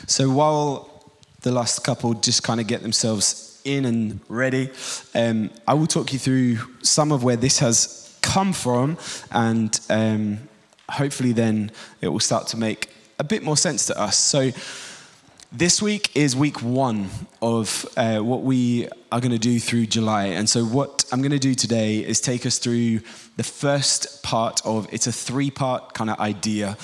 So while the last couple just kind of get themselves in and ready, I will talk you through some of where this has come from, and hopefully then it will start to make a bit more sense to us. So this week is week 1 of what we are going to do through July. And so what I'm going to do today is take us through the first part of, it's a 3-part kind of idea,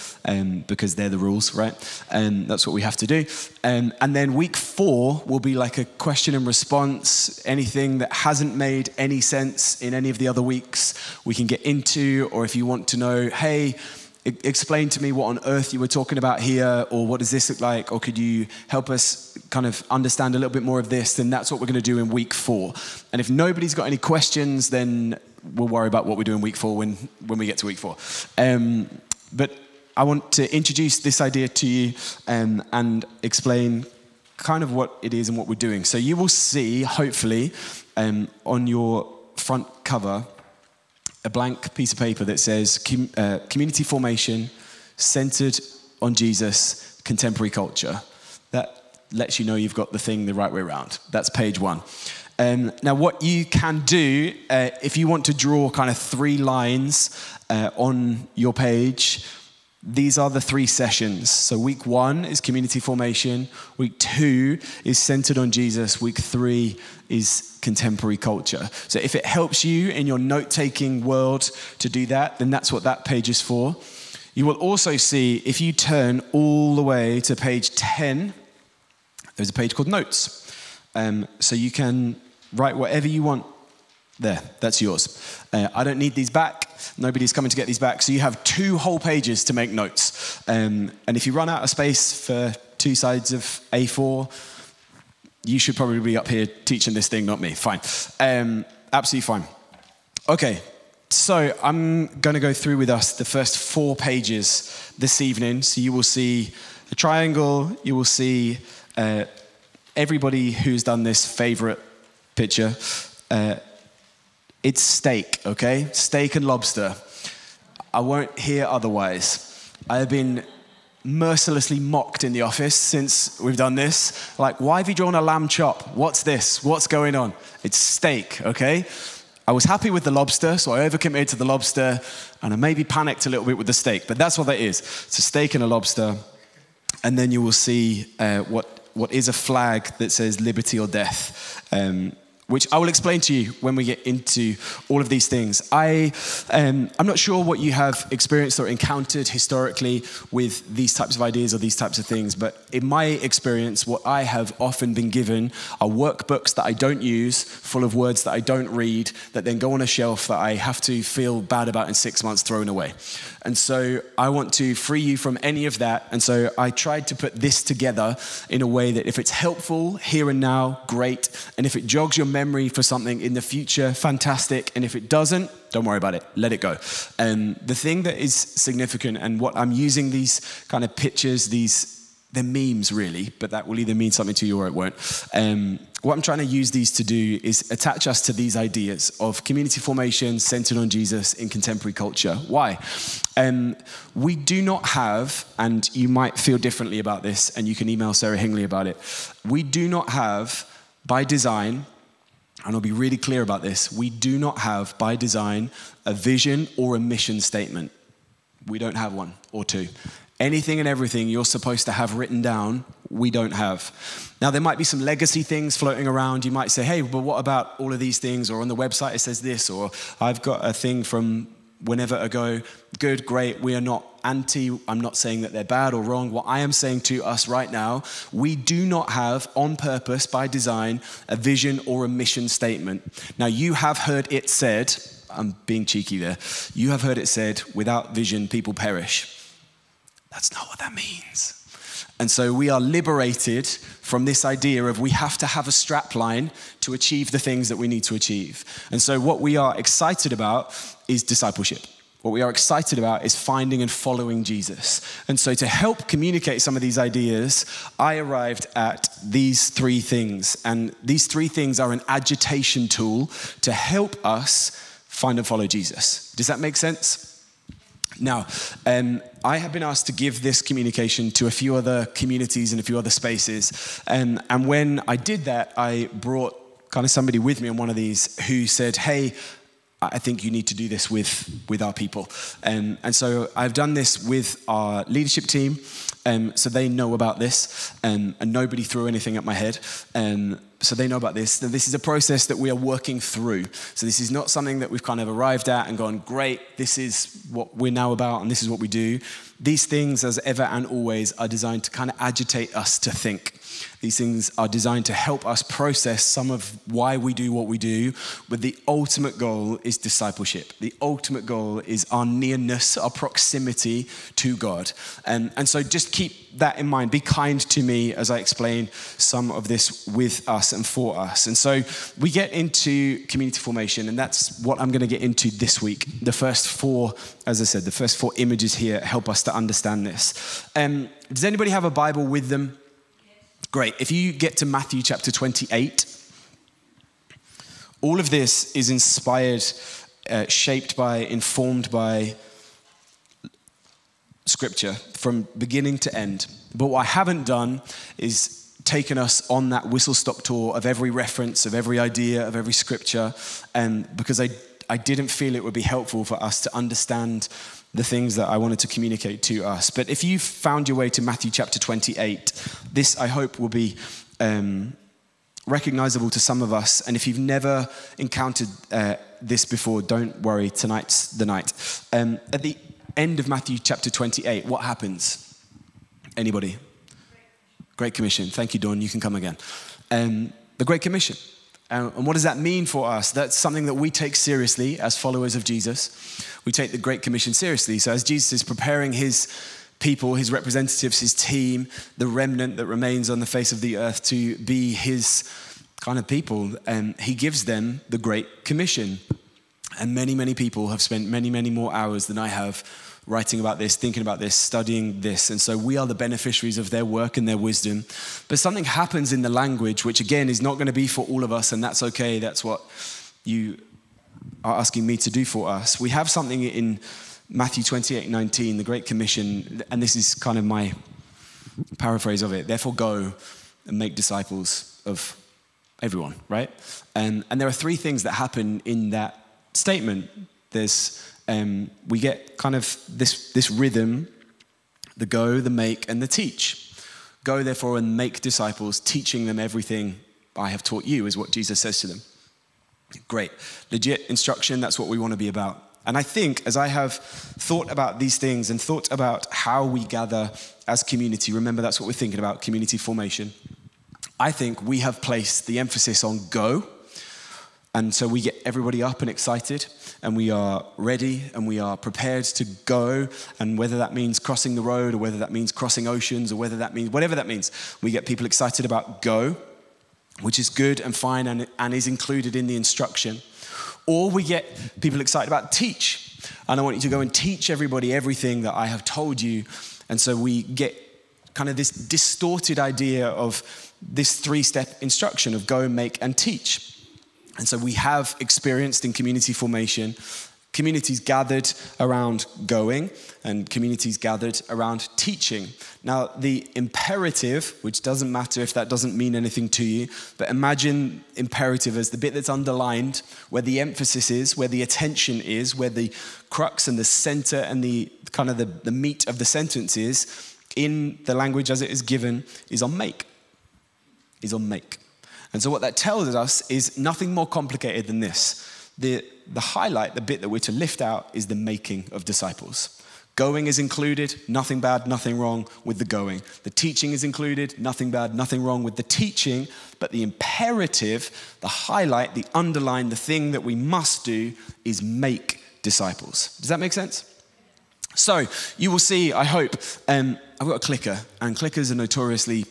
because they're the rules, right? And that's what we have to do. And then week 4 will be like a question and response. Anything that hasn't made any sense in any of the other weeks, we can get into. Or if you want to know, hey, explain to me what on earth you were talking about here, or what does this look like, or could you help us kind of understand a little bit more of this, then that's what we're going to do in week 4. And if nobody's got any questions, then we'll worry about what we do in week 4 when we get to week 4. But I want to introduce this idea to you and explain kind of what it is and what we're doing. So you will see, hopefully, on your front cover, a blank piece of paper that says community formation centered on Jesus, contemporary culture. That lets you know you've got the thing the right way around. That's page 1. Now what you can do, if you want to draw kind of 3 lines on your page, these are the 3 sessions. So week 1 is community formation. Week 2 is centered on Jesus. Week 3 is contemporary culture. So if it helps you in your note-taking world to do that, then that's what that page is for. You will also see, if you turn all the way to page 10, there's a page called Notes. So you can write whatever you want there. That's yours. I don't need these back. Nobody's coming to get these back. So you have 2 whole pages to make notes. And if you run out of space for 2 sides of A4, you should probably be up here teaching this thing, not me. Fine. Absolutely fine. Okay. So I'm going to go through with us the first 4 pages this evening. So you will see the triangle. You will see everybody who's done this favorite picture. It's steak, okay? Steak and lobster. I won't hear otherwise. I have been mercilessly mocked in the office since we've done this. Like, why have you drawn a lamb chop? What's this? What's going on? It's steak, okay? I was happy with the lobster, so I overcommitted to the lobster, and I maybe panicked a little bit with the steak, but that's what that is. It's a steak and a lobster. And then you will see what is a flag that says liberty or death, which I will explain to you when we get into all of these things. I'm not sure what you have experienced or encountered historically with these types of ideas or these types of things, but in my experience, what I have often been given are workbooks that I don't use, full of words that I don't read, that then go on a shelf that I have to feel bad about in 6 months throwing away. And so I want to free you from any of that. And so I tried to put this together in a way that if it's helpful here and now, great. And if it jogs your memory for something in the future, fantastic. And if it doesn't, don't worry about it. Let it go. The thing that is significant, and what I'm using these kind of pictures, they're memes really, but that will either mean something to you or it won't. What I'm trying to use these to do is attach us to these ideas of community formation centered on Jesus in contemporary culture. Why? We do not have, and you might feel differently about this, and you can email Sarah Hingley about it. We do not have, by design, and I'll be really clear about this, we do not have, by design, a vision or a mission statement. We don't have one or 2. Anything and everything you're supposed to have written down, we don't have. Now, there might be some legacy things floating around. You might say, hey, but what about all of these things? Or on the website it says this, or I've got a thing from whenever ago. Good, great. We are not anti. I'm not saying that they're bad or wrong. What I am saying to us right now, we do not have, on purpose, by design, a vision or a mission statement. Now, you have heard it said, I'm being cheeky there, you have heard it said, without vision, people perish. That's not what that means. And so we are liberated from this idea of we have to have a strap line to achieve the things that we need to achieve. And so what we are excited about is discipleship. What we are excited about is finding and following Jesus. And so to help communicate some of these ideas, I arrived at these 3 things. And these 3 things are an agitation tool to help us find and follow Jesus. Does that make sense? Now, I have been asked to give this communication to a few other communities and a few other spaces. And when I did that, I brought kind of somebody with me on one of these who said, hey, I think you need to do this with our people. And so I've done this with our leadership team, so they know about this, and nobody threw anything at my head. So they know about this. This is a process that we are working through. So this is not something that we've kind of arrived at and gone, great, this is what we're now about and this is what we do. These things, as ever and always, are designed to kind of agitate us to think. These things are designed to help us process some of why we do what we do, but the ultimate goal is discipleship. The ultimate goal is our nearness, our proximity to God. And so just keep that in mind. Be kind to me as I explain some of this with us and for us. And so we get into community formation, and that's what I'm going to get into this week. The first four, as I said, the first four images here help us to understand this. Does anybody have a Bible with them? Great. If you get to Matthew chapter 28, all of this is inspired, shaped by, informed by Scripture from beginning to end. But what I haven't done is taken us on that whistle-stop tour of every reference, of every idea, of every Scripture, because I didn't feel it would be helpful for us to understand the things that I wanted to communicate to us. But if you've found your way to Matthew chapter 28, this, I hope, will be recognizable to some of us. And if you've never encountered this before, don't worry, tonight's the night. At the end of Matthew chapter 28, what happens? Anybody? Great Commission. Thank you, Dawn. You can come again. The Great Commission. And what does that mean for us? That's something that we take seriously as followers of Jesus. We take the Great Commission seriously. So as Jesus is preparing his people, his representatives, his team, the remnant that remains on the face of the earth to be his kind of people, he gives them the Great Commission. And many, many people have spent many, many more hours than I have writing about this, thinking about this, studying this. And so we are the beneficiaries of their work and their wisdom. But something happens in the language, which again is not going to be for all of us, and that's okay. That's what you are asking me to do for us. We have something in Matthew 28:19, the Great Commission, and this is kind of my paraphrase of it. Therefore go and make disciples of everyone, right? And there are three things that happen in that statement. We get kind of this rhythm, the go, the make, and the teach. Go, therefore, and make disciples, teaching them everything I have taught you, is what Jesus says to them. Great. Legit instruction, that's what we want to be about. And I think as I have thought about these things and thought about how we gather as community, remember that's what we're thinking about, community formation, I think we have placed the emphasis on go. And so we get everybody up and excited, and we are ready and we are prepared to go. And whether that means crossing the road, or whether that means crossing oceans, or whether that means, whatever that means, we get people excited about go, which is good and fine and is included in the instruction. Or we get people excited about teach. And I want you to go and teach everybody everything that I have told you. And so we get kind of this distorted idea of this three-step instruction of go, make, and teach. And so we have experienced in community formation, communities gathered around going and communities gathered around teaching. Now, the imperative, which doesn't matter if that doesn't mean anything to you, but imagine imperative as the bit that's underlined, where the emphasis is, where the attention is, where the crux and the center and the kind of the meat of the sentence is, in the language as it is given, is on make. Is on make. And so what that tells us is nothing more complicated than this. The highlight, the bit that we're to lift out, is the making of disciples. Going is included, nothing bad, nothing wrong with the going. The teaching is included, nothing bad, nothing wrong with the teaching. But the imperative, the highlight, the underline, the thing that we must do is make disciples. Does that make sense? So you will see, I hope, I've got a clicker, and clickers are notoriously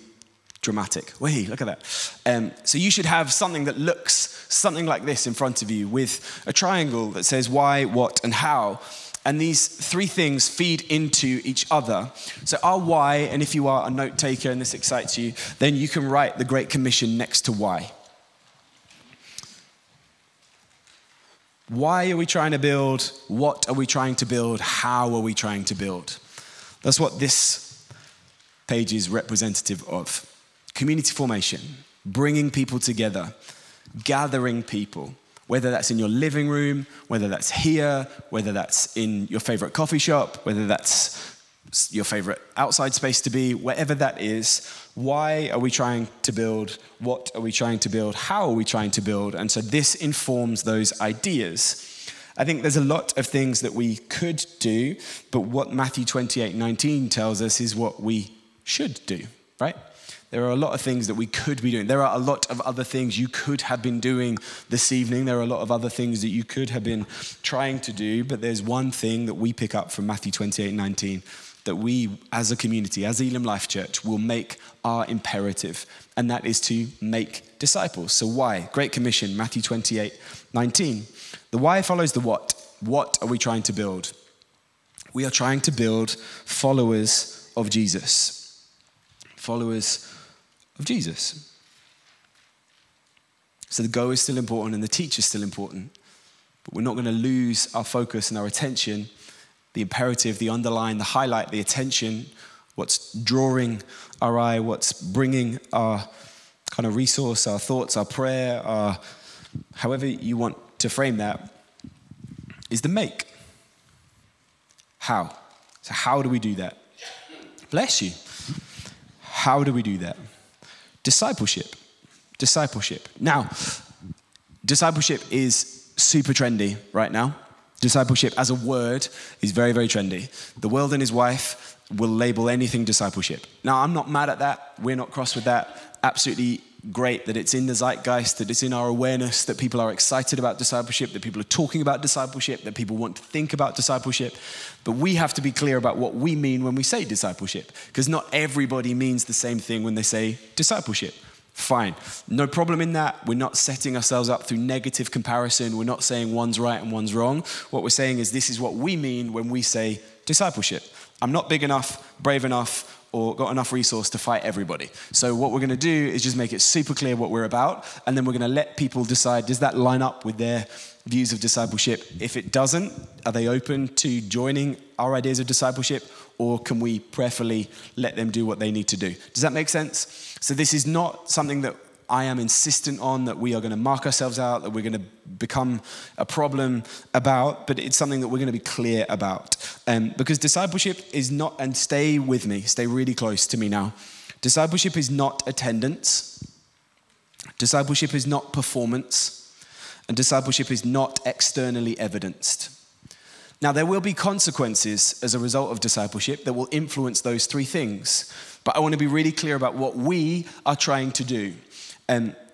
dramatic. Wait, look at that. So you should have something that looks something like this in front of you, with a triangle that says why, what, and how. And these three things feed into each other. So our why, and if you are a note taker and this excites you, then you can write the Great Commission next to why. Why are we trying to build? What are we trying to build? How are we trying to build? That's what this page is representative of. Community formation, bringing people together, gathering people, whether that's in your living room, whether that's here, whether that's in your favorite coffee shop, whether that's your favorite outside space to be, wherever that is. Why are we trying to build? What are we trying to build? How are we trying to build? And so this informs those ideas. I think there's a lot of things that we could do, but what Matthew 28:19 tells us is what we should do, right? There are a lot of things that we could be doing. There are a lot of other things you could have been doing this evening. There are a lot of other things that you could have been trying to do, but there's one thing that we pick up from Matthew 28:19 that we, as a community, as Elim Life Church, will make our imperative, and that is to make disciples. So why? Great Commission, Matthew 28:19. The why follows the what. What are we trying to build? We are trying to build followers of Jesus. Followers of Jesus. So the go is still important and the teach is still important, but we're not going to lose our focus and our attention, the imperative, the underline, the highlight, the attention, what's drawing our eye, what's bringing our kind of resource, our thoughts, our prayer, our, however you want to frame that, is the make. How? So how do we do that? Bless you. How do we do that? Discipleship. Discipleship. Now, discipleship is super trendy right now. Discipleship as a word is very, very trendy. The world and his wife will label anything discipleship. Now, I'm not mad at that. We're not cross with that. Absolutely great that it's in the zeitgeist, that it's in our awareness, that people are excited about discipleship, that people are talking about discipleship, that people want to think about discipleship. But we have to be clear about what we mean when we say discipleship, because not everybody means the same thing when they say discipleship. Fine. No problem in that. We're not setting ourselves up through negative comparison. We're not saying one's right and one's wrong. What we're saying is this is what we mean when we say discipleship. I'm not big enough, brave enough, or got enough resource to fight everybody. So what we're going to do is just make it super clear what we're about, and then we're going to let people decide, does that line up with their views of discipleship? If it doesn't, are they open to joining our ideas of discipleship, or can we prayerfully let them do what they need to do? Does that make sense? So this is not something that I am insistent on, that we are going to mark ourselves out, that we're going to become a problem about, but it's something that we're going to be clear about. Because discipleship is not, and stay with me, stay really close to me now. Discipleship is not attendance. Discipleship is not performance. And discipleship is not externally evidenced. Now, there will be consequences as a result of discipleship that will influence those three things. But I want to be really clear about what we are trying to do.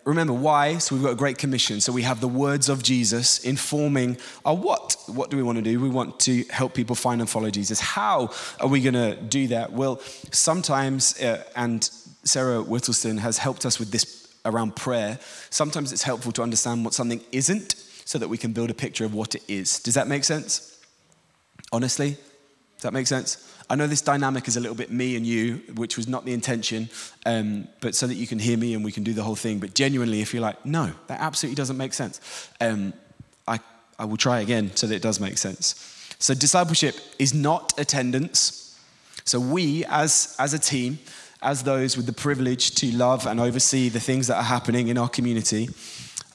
Remember why? So we've got a great commission. So we have the words of Jesus informing our what. What do we want to do? We want to help people find and follow Jesus. How are we going to do that? Well, sometimes, and Sarah Whittleston has helped us with this around prayer, sometimes it's helpful to understand what something isn't so that we can build a picture of what it is. Does that make sense? Honestly? Does that make sense? I know this dynamic is a little bit me and you, which was not the intention, but so that you can hear me and we can do the whole thing. But genuinely, if you're like, no, that absolutely doesn't make sense, I will try again so that it does make sense. So discipleship is not attendance. So we, as a team, as those with the privilege to love and oversee the things that are happening in our community,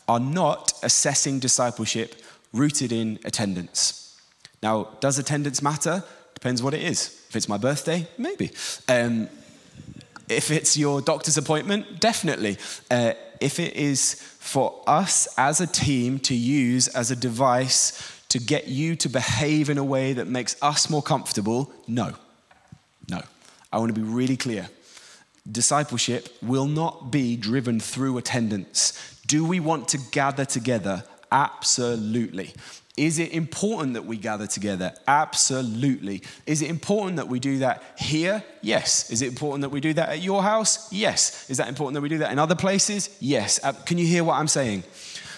are not assessing discipleship rooted in attendance. Now, does attendance matter? Depends what it is. If it's my birthday, maybe. If it's your doctor's appointment, definitely. If it is for us as a team to use as a device to get you to behave in a way that makes us more comfortable, no. I want to be really clear. Discipleship will not be driven through attendance. Do we want to gather together? Absolutely. Is it important that we gather together? Absolutely. Is it important that we do that here? Yes. Is it important that we do that at your house? Yes. Is that important that we do that in other places? Yes. Can you hear what I'm saying?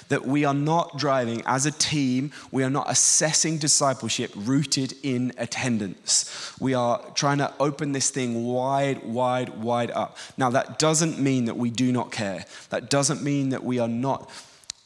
That we are not driving, as a team, we are not assessing discipleship rooted in attendance. We are trying to open this thing wide up. Now, that doesn't mean that we do not care. That doesn't mean that we are not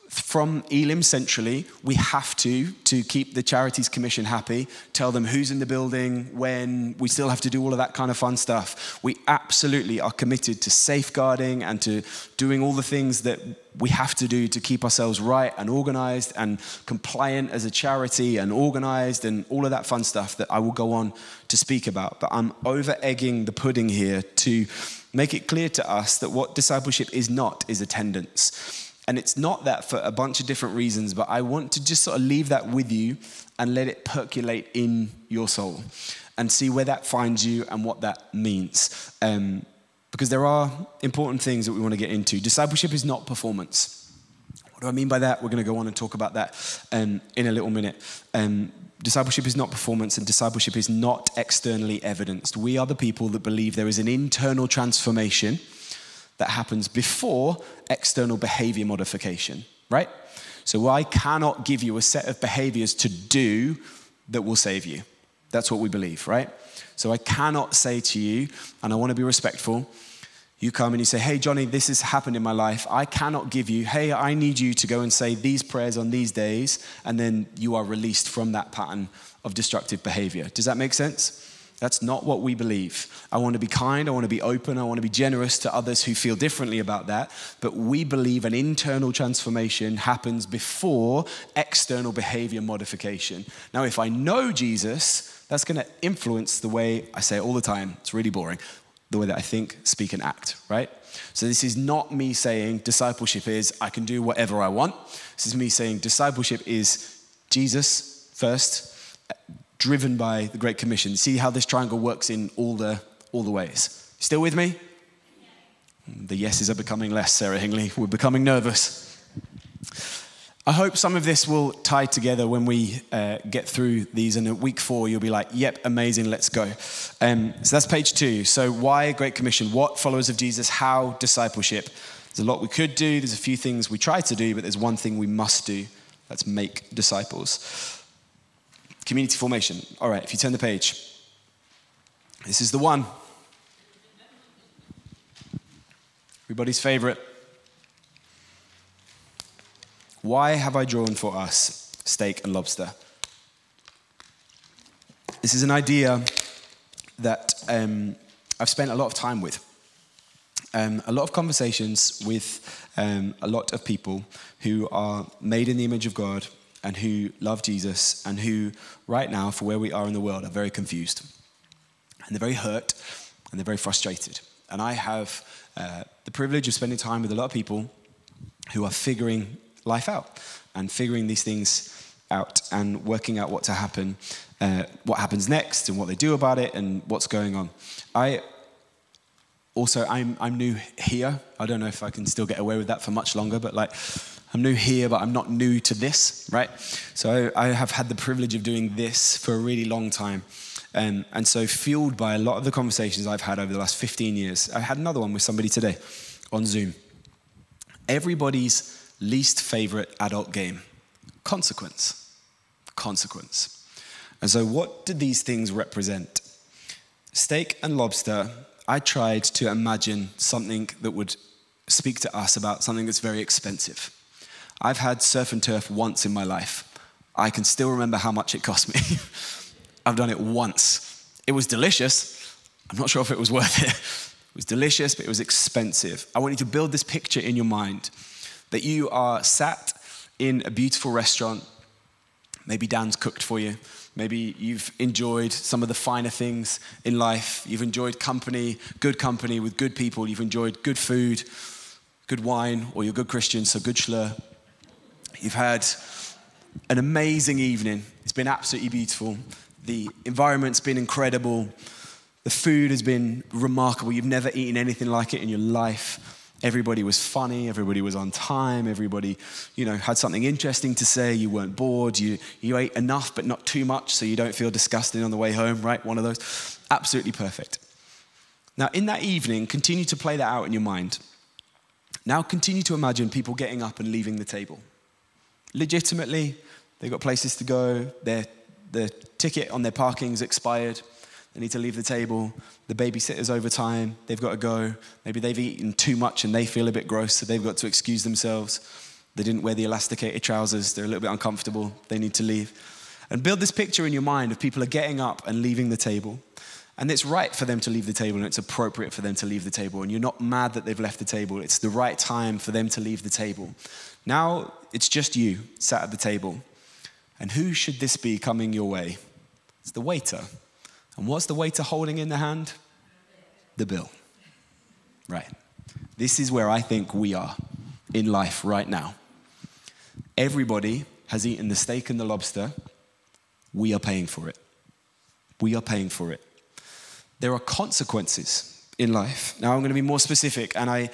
from Elim centrally, we have to keep the Charities Commission happy, tell them who's in the building, when, we still have to do all of that kind of fun stuff. We absolutely are committed to safeguarding and to doing all the things that we have to do to keep ourselves right and organized and compliant as a charity and organized and all of that fun stuff that I will go on to speak about. But I'm over-egging the pudding here to make it clear to us that what discipleship is not is attendance. And it's not that for a bunch of different reasons, but I want to just sort of leave that with you and let it percolate in your soul and see where that finds you and what that means. Because there are important things that we want to get into. Discipleship is not performance. What do I mean by that? We're going to go on and talk about that in a little minute. Discipleship is not performance, and discipleship is not externally evidenced. We are the people that believe there is an internal transformation that happens before external behavior modification, right? So I cannot give you a set of behaviors to do that will save you. That's what we believe, right? So I cannot say to you, and I want to be respectful, you come and you say, hey, Jonny, this has happened in my life. I cannot give you, hey, I need you to go and say these prayers on these days, and then you are released from that pattern of destructive behavior. Does that make sense? That's not what we believe. I want to be kind, I want to be open, I want to be generous to others who feel differently about that, but we believe an internal transformation happens before external behavior modification. Now, if I know Jesus, that's going to influence the way I say it all the time. It's really boring. The way that I think, speak, and act, right? So this is not me saying discipleship is I can do whatever I want. This is me saying discipleship is Jesus first, driven by the Great Commission. See how this triangle works in all the ways. Still with me? The yeses are becoming less, Sarah Hingley. We're becoming nervous. I hope some of this will tie together when we get through these, and at week 4 you'll be like, yep, amazing, let's go. So that's page 2. So why Great Commission? What? Followers of Jesus. How? Discipleship. There's a lot we could do. There's a few things we try to do, but there's one thing we must do. Let's make disciples. Community formation. All right, if you turn the page. This is the one. Everybody's favorite. Why have I drawn for us steak and lobster? This is an idea that I've spent a lot of time with. A lot of conversations with a lot of people who are made in the image of God and who love Jesus and who right now, for where we are in the world, are very confused. And they're very hurt and they're very frustrated. And I have the privilege of spending time with a lot of people who are figuring life out and figuring these things out and working out what happens next and what they do about it and what's going on. I'm new here. I don't know if I can still get away with that for much longer, but I'm new here, but I'm not new to this, right? So I have had the privilege of doing this for a really long time. And so fueled by a lot of the conversations I've had over the last 15 years, I had another one with somebody today on Zoom. Everybody's least favorite adult game, consequence. And so what do these things represent? Steak and lobster, I tried to imagine something that would speak to us about something that's very expensive. I've had surf and turf once in my life. I can still remember how much it cost me. I've done it once. It was delicious. I'm not sure if it was worth it. It was delicious, but it was expensive. I want you to build this picture in your mind that you are sat in a beautiful restaurant. Maybe Dan's cooked for you. Maybe you've enjoyed some of the finer things in life. You've enjoyed company with good people. You've enjoyed good food, good wine, or you're good Christian, so good schlur. You've had an amazing evening. It's been absolutely beautiful. The environment's been incredible. The food has been remarkable. You've never eaten anything like it in your life. Everybody was funny. Everybody was on time. Everybody, had something interesting to say. You weren't bored. You ate enough, but not too much, so you don't feel disgusting on the way home, right? One of those. Absolutely perfect. Now, in that evening, continue to play that out in your mind. Now, continue to imagine people getting up and leaving the table. Legitimately, they've got places to go. The ticket on their parking's expired. They need to leave the table. The babysitter's over time. They've got to go. Maybe they've eaten too much and they feel a bit gross, so they've got to excuse themselves. They didn't wear the elasticated trousers. They're a little bit uncomfortable. They need to leave. And build this picture in your mind of people are getting up and leaving the table. And it's right for them to leave the table, and it's appropriate for them to leave the table. And you're not mad that they've left the table. It's the right time for them to leave the table. Now it's just you sat at the table. And who should this be coming your way? It's the waiter. And what's the waiter holding in the hand? The bill. Right. This is where I think we are in life right now. Everybody has eaten the steak and the lobster. We are paying for it. We are paying for it. There are consequences in life. Now I'm going to be more specific, and I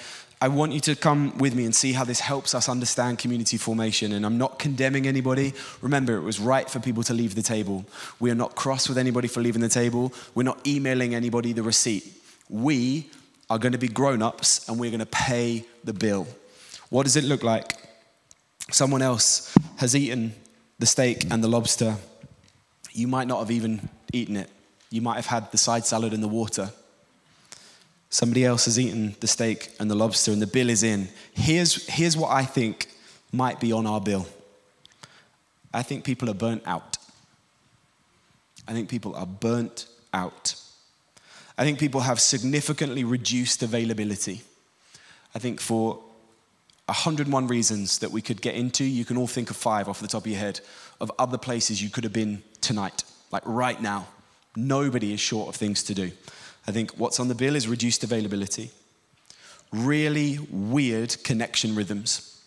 want you to come with me and see how this helps us understand community formation. And I'm not condemning anybody. Remember, it was right for people to leave the table. We are not cross with anybody for leaving the table. We're not emailing anybody the receipt. We are going to be grown-ups, and we're going to pay the bill. What does it look like? Someone else has eaten the steak and the lobster. You might not have even eaten it. You might have had the side salad and the water. Somebody else has eaten the steak and the lobster, and the bill is in. Here's what I think might be on our bill. I think people are burnt out. I think people are burnt out. I think people have significantly reduced availability. I think for 101 reasons that we could get into, you can all think of 5 off the top of your head, of other places you could have been tonight, like right now. Nobody is short of things to do. I think what's on the bill is reduced availability, really weird connection rhythms.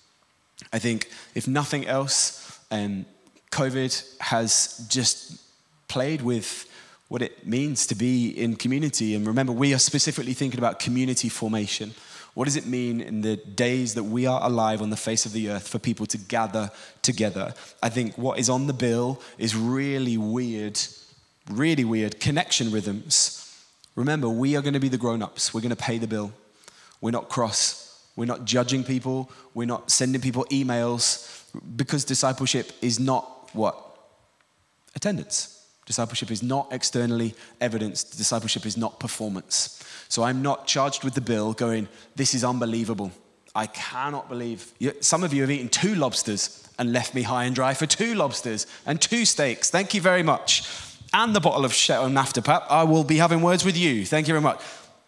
I think if nothing else, COVID has just played with what it means to be in community. And remember, we are specifically thinking about community formation. What does it mean in the days that we are alive on the face of the earth for people to gather together? I think what is on the bill is really weird connection rhythms. Remember, we are going to be the grown-ups. We're going to pay the bill. We're not cross. We're not judging people. We're not sending people emails, because discipleship is not what? Attendance. Discipleship is not externally evidenced. Discipleship is not performance. So I'm not charged with the bill going, this is unbelievable. I cannot believe. Some of you have eaten 2 lobsters and left me high and dry for 2 lobsters and 2 steaks. Thank you very much. And the bottle of Chateau Naftapap. I will be having words with you. Thank you very much.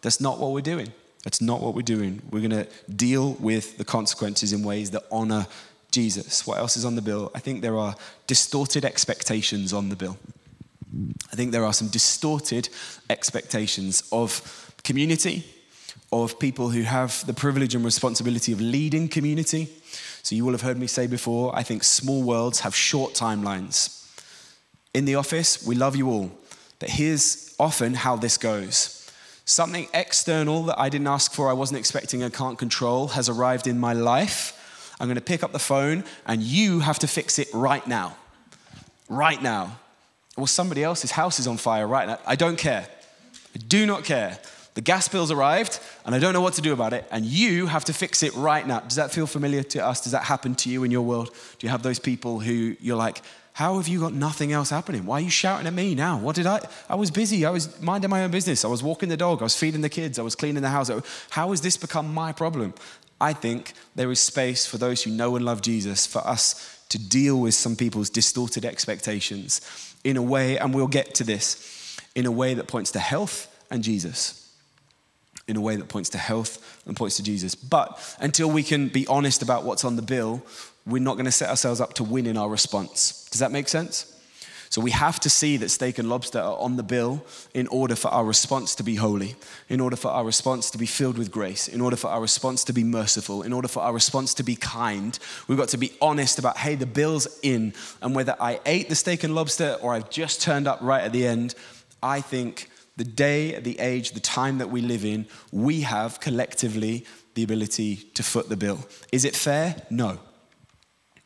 That's not what we're doing. That's not what we're doing. We're going to deal with the consequences in ways that honor Jesus. What else is on the bill? I think there are distorted expectations on the bill. I think there are some distorted expectations of community, of people who have the privilege and responsibility of leading community. So you will have heard me say before, I think small worlds have short timelines. In the office, we love you all, but here's often how this goes. Something external that I didn't ask for, I wasn't expecting, and can't control has arrived in my life. I'm going to pick up the phone, and you have to fix it right now. Right now. Well, somebody else's house is on fire right now. I don't care. I do not care. The gas bill's arrived, and I don't know what to do about it, and you have to fix it right now. Does that feel familiar to us? Does that happen to you in your world? Do you have those people who you're like, how have you got nothing else happening? Why are you shouting at me now? I was busy. I was minding my own business. I was walking the dog. I was feeding the kids. I was cleaning the house. How has this become my problem? I think there is space for those who know and love Jesus, for us to deal with some people's distorted expectations in a way, and we'll get to this, in a way that points to health and Jesus. In a way that points to health and points to Jesus. But until we can be honest about what's on the bill, we're not going to set ourselves up to win in our response. Does that make sense? So we have to see that steak and lobster are on the bill in order for our response to be holy, in order for our response to be filled with grace, in order for our response to be merciful, in order for our response to be kind. We've got to be honest about, hey, the bill's in, and whether I ate the steak and lobster or I've just turned up right at the end, I think the day, the age, the time that we live in, we have collectively the ability to foot the bill. Is it fair? No.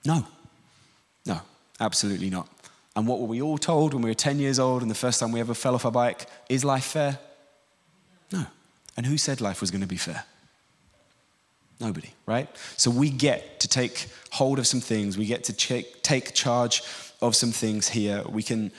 No, absolutely not. And what were we all told when we were 10 years old and the first time we ever fell off a bike? Is life fair? No. And who said life was going to be fair? Nobody, right? So we get to take hold of some things. We get to take charge of some things here. We can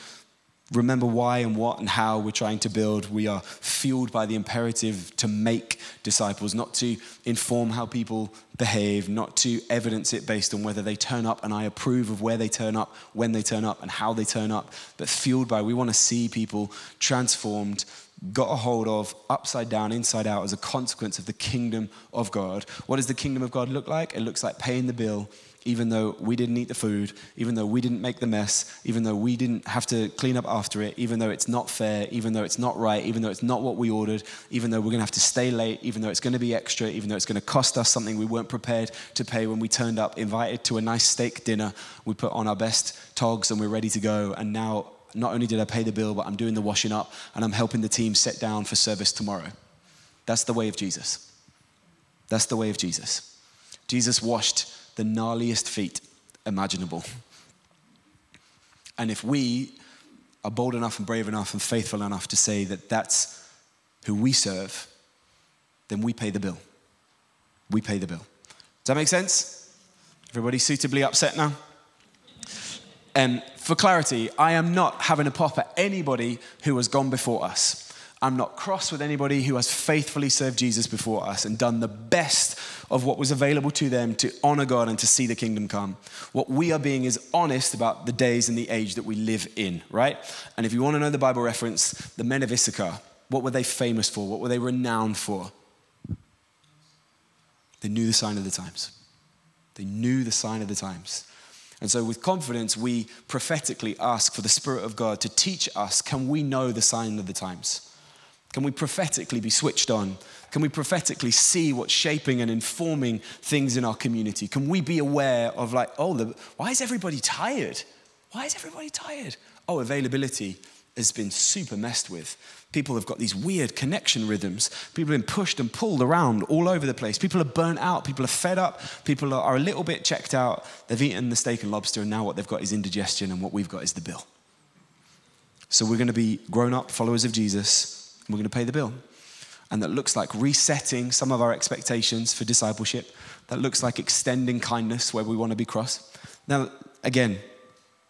remember why and what and how we're trying to build. We are fueled by the imperative to make disciples, not to inform how people behave, not to evidence it based on whether they turn up and I approve of where they turn up, when they turn up and how they turn up, but fueled by we want to see people transformed, got a hold of, upside down, inside out as a consequence of the kingdom of God. What does the kingdom of God look like? It looks like paying the bill, even though we didn't eat the food, even though we didn't make the mess, even though we didn't have to clean up after it, even though it's not fair, even though it's not right, even though it's not what we ordered, even though we're going to have to stay late, even though it's going to be extra, even though it's going to cost us something we weren't prepared to pay when we turned up, invited to a nice steak dinner, we put on our best togs and we're ready to go. And now, not only did I pay the bill, but I'm doing the washing up and I'm helping the team set down for service tomorrow. That's the way of Jesus. That's the way of Jesus. Jesus washed the gnarliest feet imaginable. And if we are bold enough and brave enough and faithful enough to say that that's who we serve, then we pay the bill. We pay the bill. Does that make sense? Everybody suitably upset now? And for clarity, I am not having a pop at anybody who has gone before us. I'm not cross with anybody who has faithfully served Jesus before us and done the best of what was available to them to honor God and to see the kingdom come. What we are being is honest about the days and the age that we live in, right? And if you want to know the Bible reference, the men of Issachar, what were they famous for? What were they renowned for? They knew the sign of the times. They knew the sign of the times. And so with confidence, we prophetically ask for the Spirit of God to teach us, can we know the sign of the times? Can we prophetically be switched on? Can we prophetically see what's shaping and informing things in our community? Can we be aware of why is everybody tired? Why is everybody tired? Oh, availability has been super messed with. People have got these weird connection rhythms. People have been pushed and pulled around all over the place. People are burnt out. People are fed up. People are a little bit checked out. They've eaten the steak and lobster, and now what they've got is indigestion, and what we've got is the bill. So we're going to be grown-up followers of Jesus, and we're going to pay the bill. And that looks like resetting some of our expectations for discipleship. That looks like extending kindness where we want to be cross. Now, again,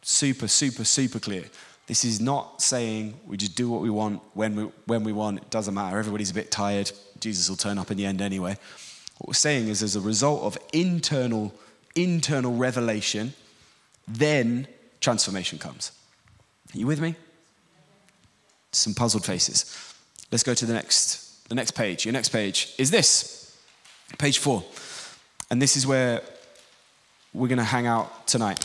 super, super, super clear. This is not saying we just do what we want when we want. It doesn't matter. Everybody's a bit tired. Jesus will turn up in the end anyway. What we're saying is as a result of internal revelation, then transformation comes. Are you with me? Some puzzled faces. Let's go to the next page. Your next page is this, page 4. And this is where we're going to hang out tonight.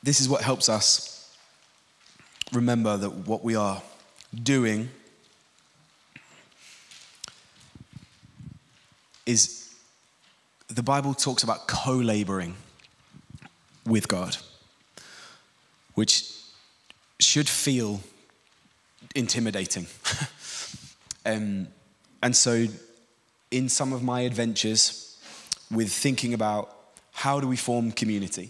This is what helps us remember that what we are doing is, the Bible talks about co-laboring with God, which should feel intimidating. And so in some of my adventures with thinking about how do we form community,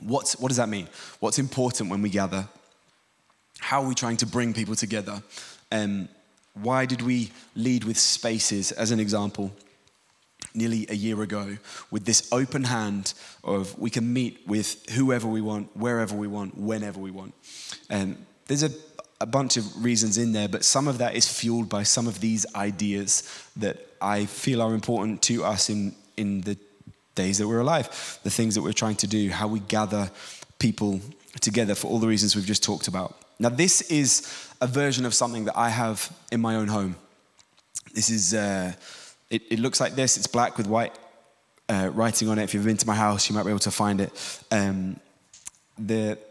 what does that mean? What's important when we gather? How are we trying to bring people together? Why did we lead with spaces, as an example, nearly a year ago, with this open hand of we can meet with whoever we want, wherever we want, whenever we want? There's a bunch of reasons in there, but some of that is fueled by some of these ideas that I feel are important to us in the days that we're alive, the things that we're trying to do, how we gather people together for all the reasons we've just talked about. Now, this is a version of something that I have in my own home. This is, it looks like this. It's black with white writing on it. If you've been to my house, you might be able to find it.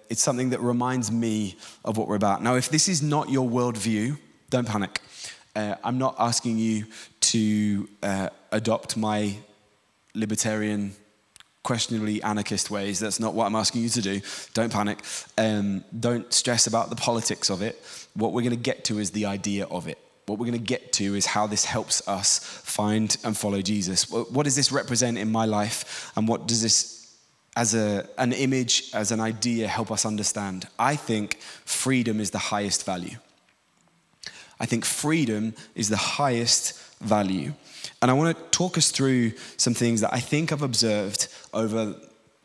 It's something that reminds me of what we're about. Now, if this is not your worldview, don't panic. I'm not asking you to adopt my libertarian, questionably anarchist ways. That's not what I'm asking you to do. Don't panic. Don't stress about the politics of it. What we're going to get to is the idea of it. What we're going to get to is how this helps us find and follow Jesus. What does this represent in my life? And what does this, as an image, as an idea, help us understand? I think freedom is the highest value. I think freedom is the highest value. And I want to talk us through some things that I think I've observed over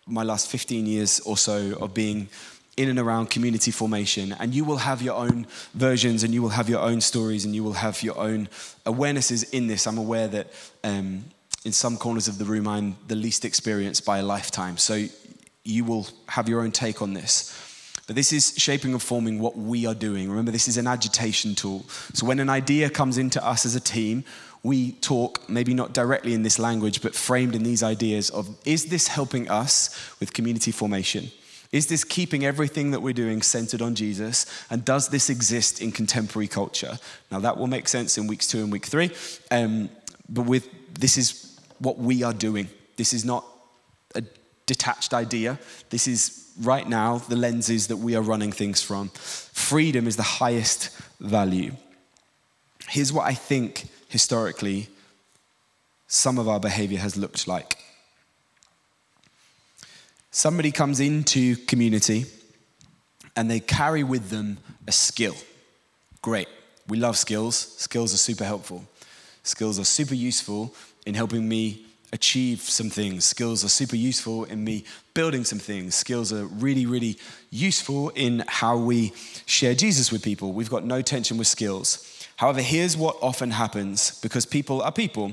my last 15 years or so of being in and around community formation. And you will have your own versions, and you will have your own stories, and you will have your own awarenesses in this. I'm aware that in some corners of the room, I'm the least experienced by a lifetime. So you will have your own take on this. But this is shaping and forming what we are doing. Remember, this is an agitation tool. So when an idea comes into us as a team, we talk, maybe not directly in this language, but framed in these ideas of, is this helping us with community formation? Is this keeping everything that we're doing centered on Jesus? And does this exist in contemporary culture? Now that will make sense in weeks 2 and week 3. But this is what we are doing. This is not a detached idea. This is right now the lenses that we are running things from. Freedom is the highest value. Here's what I think historically some of our behavior has looked like. Somebody comes into community and they carry with them a skill. Great. We love skills. Skills are super helpful. Skills are super useful in helping me achieve some things. Skills are super useful in me building some things. Skills are really, really useful in how we share Jesus with people. We've got no tension with skills. However, here's what often happens, because people are people.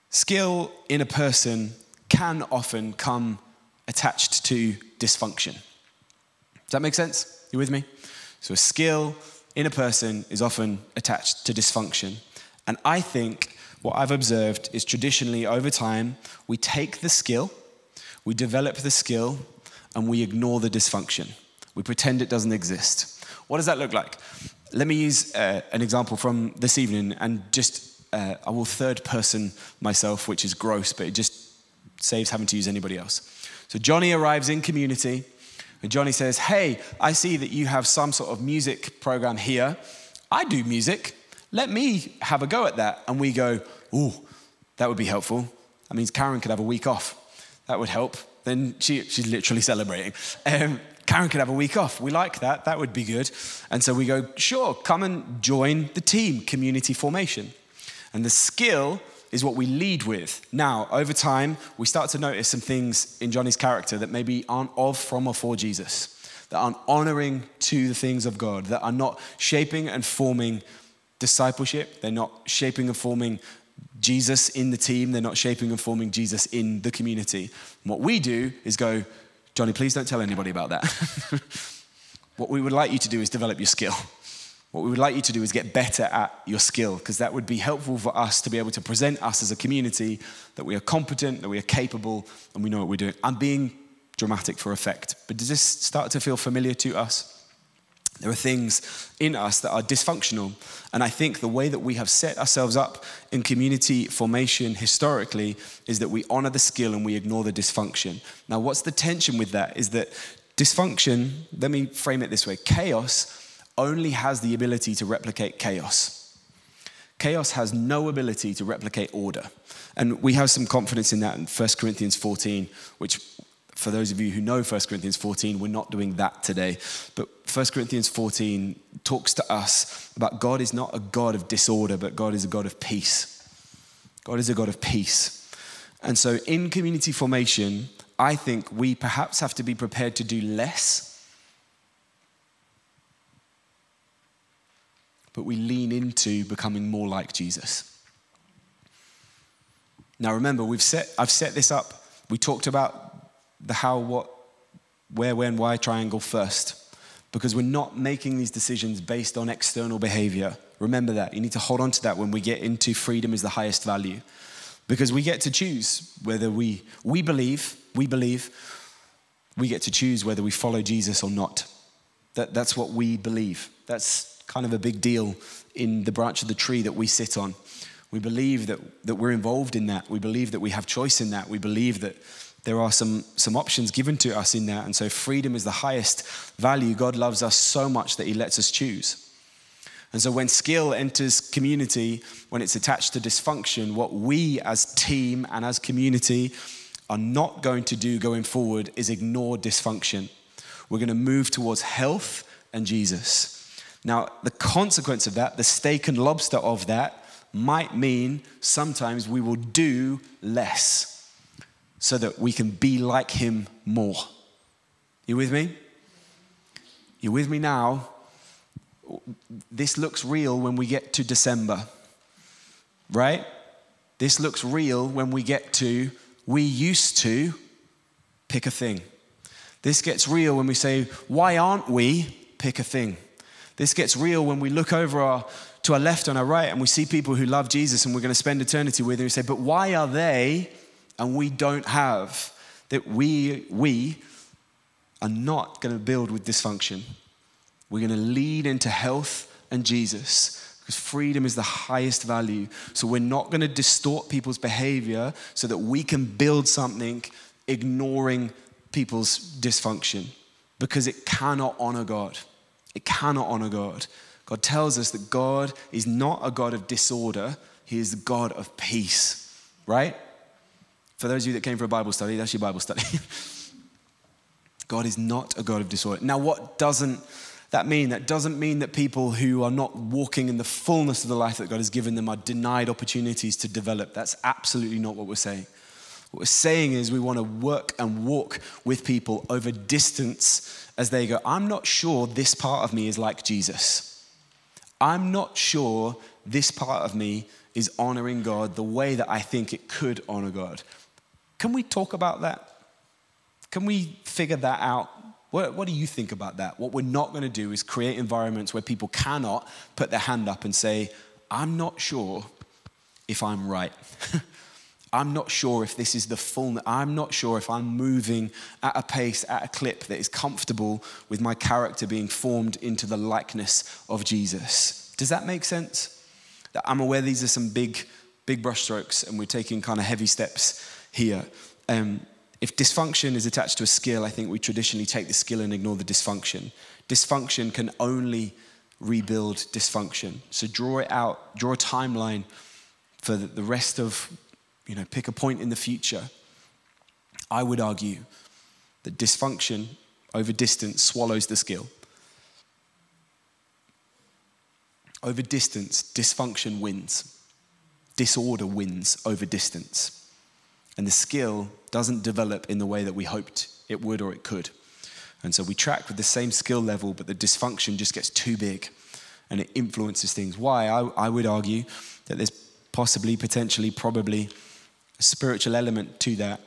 Skill in a person can often come attached to dysfunction. Does that make sense? You with me? So a skill in a person is often attached to dysfunction. And I think what I've observed is traditionally over time, we take the skill, we develop the skill, and we ignore the dysfunction. We pretend it doesn't exist. What does that look like? Let me use an example from this evening, and just, I will third person myself, which is gross, but it just saves having to use anybody else. So Jonny arrives in community, and Jonny says, hey, I see that you have some sort of music program here. I do music. Let me have a go at that. And we go, ooh, that would be helpful. That means Karen could have a week off. That would help. Then she's literally celebrating. Karen could have a week off. We like that. That would be good. And so we go, sure, come and join the team, community formation. And the skill is what we lead with. Now, over time, we start to notice some things in Jonny's character that maybe aren't of, from, or for Jesus, that aren't honoring to the things of God, that are not shaping and forming discipleship. They're not shaping and forming Jesus in the team. They're not shaping and forming Jesus in the community. And what we do is go, Jonny, please don't tell anybody about that. What we would like you to do is develop your skill. What we would like you to do is get better at your skill, because that would be helpful for us to be able to present us as a community that we are competent, that we are capable, and we know what we're doing. I'm being dramatic for effect, but does this start to feel familiar to us? There are things in us that are dysfunctional, and I think the way that we have set ourselves up in community formation historically is that we honor the skill and we ignore the dysfunction. Now, what's the tension with that is that dysfunction, let me frame it this way, chaos only has the ability to replicate chaos. Chaos has no ability to replicate order. And we have some confidence in that in 1 Corinthians 14, which for those of you who know 1 Corinthians 14, we're not doing that today. But 1 Corinthians 14 talks to us about God is not a God of disorder, but God is a God of peace. God is a God of peace. And so in community formation, I think we perhaps have to be prepared to do less, but we lean into becoming more like Jesus. Now remember, I've set this up. We talked about the how, what, where, when, why triangle first, because we're not making these decisions based on external behavior. Remember that. You need to hold on to that when we get into freedom is the highest value, because we get to choose whether we believe, we get to choose whether we follow Jesus or not. That's what we believe. That's kind of a big deal in the branch of the tree that we sit on. We believe that we're involved in that. We believe that we have choice in that. We believe that there are some options given to us in that. And so freedom is the highest value. God loves us so much that he lets us choose. And so when skill enters community, when it's attached to dysfunction, what we as team and as community are not going to do going forward is ignore dysfunction. We're going to move towards health and Jesus. Now, the consequence of that, the steak and lobster of that, might mean sometimes we will do less so that we can be like him more. You with me? You with me now? This looks real when we get to December, right? This looks real when we get to, we used to pick a thing. This gets real when we say, why aren't we pick a thing? This gets real when we look over to our left and our right and we see people who love Jesus and we're going to spend eternity with, and we say, but why are they and we don't have? That we are not going to build with dysfunction. We're going to lead into health and Jesus, because freedom is the highest value. So we're not going to distort people's behavior so that we can build something ignoring people's dysfunction, because it cannot honor God. It cannot honor God. God tells us that God is not a God of disorder. He is the God of peace, right? For those of you that came for a Bible study, that's your Bible study. God is not a God of disorder. Now, what doesn't that mean? That doesn't mean that people who are not walking in the fullness of the life that God has given them are denied opportunities to develop. That's absolutely not what we're saying. What we're saying is we want to work and walk with people over distance as they go, I'm not sure this part of me is like Jesus. I'm not sure this part of me is honoring God the way that I think it could honor God. Can we talk about that? Can we figure that out? What do you think about that? What we're not going to do is create environments where people cannot put their hand up and say, I'm not sure if I'm right. I'm not sure if this is the fullness. I'm not sure if I'm moving at a pace, at a clip that is comfortable with my character being formed into the likeness of Jesus. Does that make sense? I'm aware these are some big brushstrokes and we're taking kind of heavy steps here. If dysfunction is attached to a skill, I think we traditionally take the skill and ignore the dysfunction. Dysfunction can only rebuild dysfunction. So draw it out, draw a timeline for the rest of, pick a point in the future. I would argue that dysfunction over distance swallows the skill. Over distance, dysfunction wins. Disorder wins over distance. And the skill doesn't develop in the way that we hoped it would or it could. And so we track with the same skill level, but the dysfunction just gets too big and it influences things. Why? I would argue that there's possibly, potentially, probably a spiritual element to that,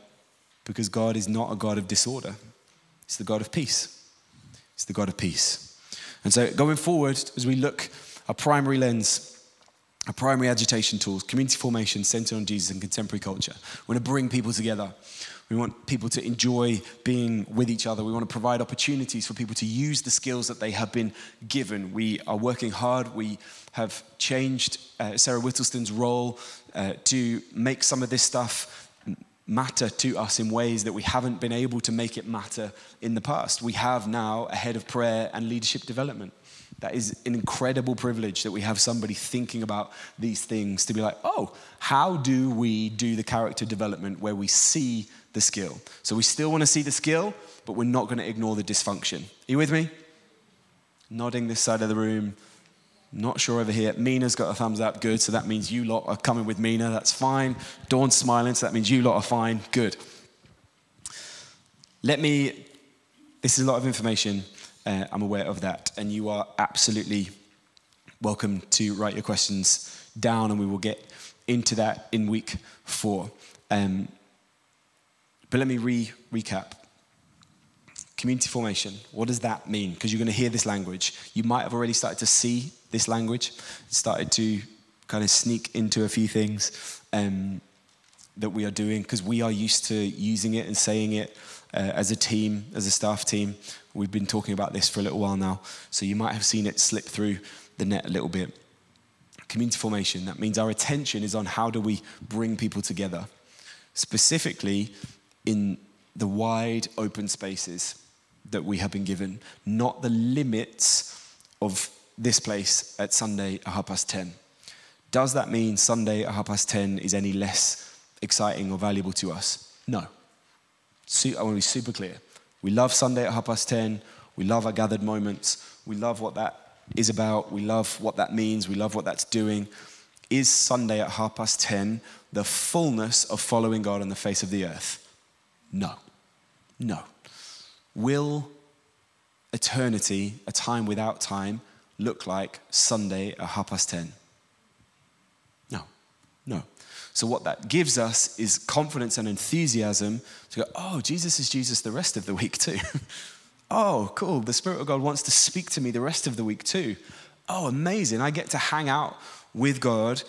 because God is not a God of disorder. He's the God of peace. He's the God of peace. And so going forward, as we look, our primary lens, our primary agitation tools, community formation centered on Jesus and contemporary culture. We want to bring people together. We want people to enjoy being with each other. We want to provide opportunities for people to use the skills that they have been given. We are working hard. We have changed Sarah Whittleston's role to make some of this stuff matter to us in ways that we haven't been able to make it matter in the past. We have now a head of prayer and leadership development. That is an incredible privilege that we have somebody thinking about these things to be like, oh, how do we do the character development where we see the skill? So we still want to see the skill, but we're not going to ignore the dysfunction. Are you with me? Nodding this side of the room. Not sure over here. Mina's got a thumbs up. Good. So that means you lot are coming with Mina. That's fine. Dawn's smiling. So that means you lot are fine. Good. This is a lot of information. I'm aware of that. And you are absolutely welcome to write your questions down, and we will get into that in week 4. But let me recap. Community formation, what does that mean? Because you're going to hear this language. You might have already started to see this language. It started to kind of sneak into a few things that we are doing, because we are used to using it and saying it as a team, as a staff team. We've been talking about this for a little while now, so you might have seen it slip through the net a little bit. Community formation, that means our attention is on how do we bring people together, specifically in the wide open spaces that we have been given, not the limits of this place at Sunday at 10:30. Does that mean Sunday at 10:30 is any less exciting or valuable to us? No. I want to be super clear. We love Sunday at 10:30. We love our gathered moments. We love what that is about. We love what that means. We love what that's doing. Is Sunday at 10:30 the fullness of following God on the face of the earth? No. No. Will eternity, a time without time, look like Sunday at 10:30? No. No. So what that gives us is confidence and enthusiasm to go, oh, Jesus is Jesus the rest of the week too. Oh, cool. The Spirit of God wants to speak to me the rest of the week too. Oh, amazing. I get to hang out with God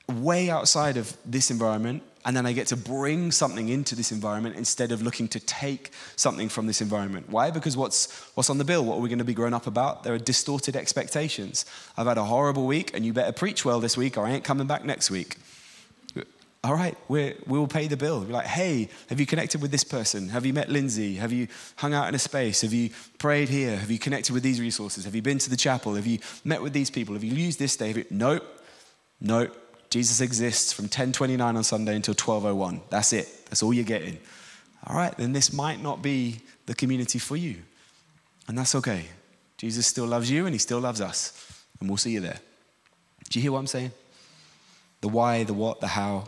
way outside of this environment, and then I get to bring something into this environment instead of looking to take something from this environment. Why? Because what's on the bill? What are we going to be grown up about? There are distorted expectations. I've had a horrible week, and you better preach well this week, or I ain't coming back next week. All right, we'll pay the bill. We're like, hey, have you connected with this person? Have you met Lindsay? Have you hung out in a space? Have you prayed here? Have you connected with these resources? Have you been to the chapel? Have you met with these people? Have you used this day? Nope. Jesus exists from 10:29 on Sunday until 12:01. That's it. That's all you're getting. All right, then this might not be the community for you. And that's okay. Jesus still loves you and he still loves us. And we'll see you there. Do you hear what I'm saying? The why, the what, the how.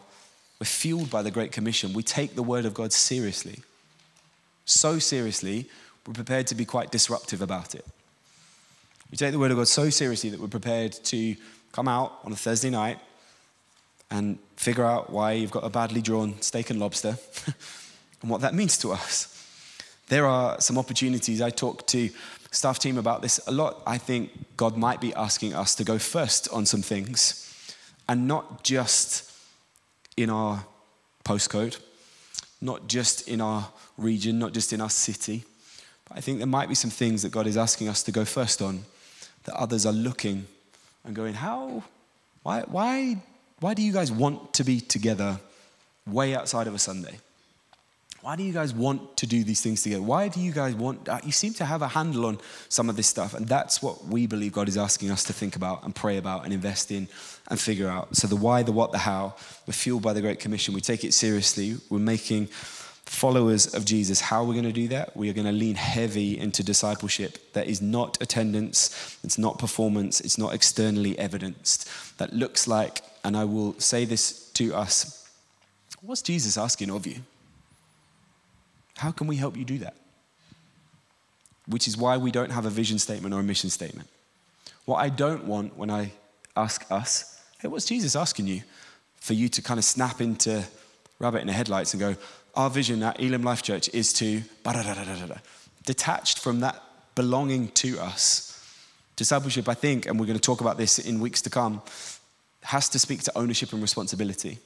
We're fueled by the Great Commission. We take the word of God seriously. So seriously, we're prepared to be quite disruptive about it. We take the word of God so seriously that we're prepared to come out on a Thursday night and figure out why you've got a badly drawn steak and lobster and what that means to us. There are some opportunities. I talk to staff team about this a lot. I think God might be asking us to go first on some things, and not just in our postcode, not just in our region, not just in our city. But I think there might be some things that God is asking us to go first on that others are looking and going, why do you guys want to be together way outside of a Sunday? Why do you guys want to do these things together? Why do you guys you seem to have a handle on some of this stuff. And that's what we believe God is asking us to think about and pray about and invest in and figure out. So the why, the what, the how, we're fueled by the Great Commission. We take it seriously. We're making followers of Jesus. How are we going to do that? We are going to lean heavy into discipleship that is not attendance, it's not performance, it's not externally evidenced. That looks like, and I will say this to us, what's Jesus asking of you? How can we help you do that? Which is why we don't have a vision statement or a mission statement. What I don't want when I ask us, hey, what's Jesus asking you? For you to kind of snap into rabbit in the headlights and go, our vision at Elim Life Church is to, detached from that belonging to us. Discipleship, I think, and we're going to talk about this in weeks to come, has to speak to ownership and responsibility.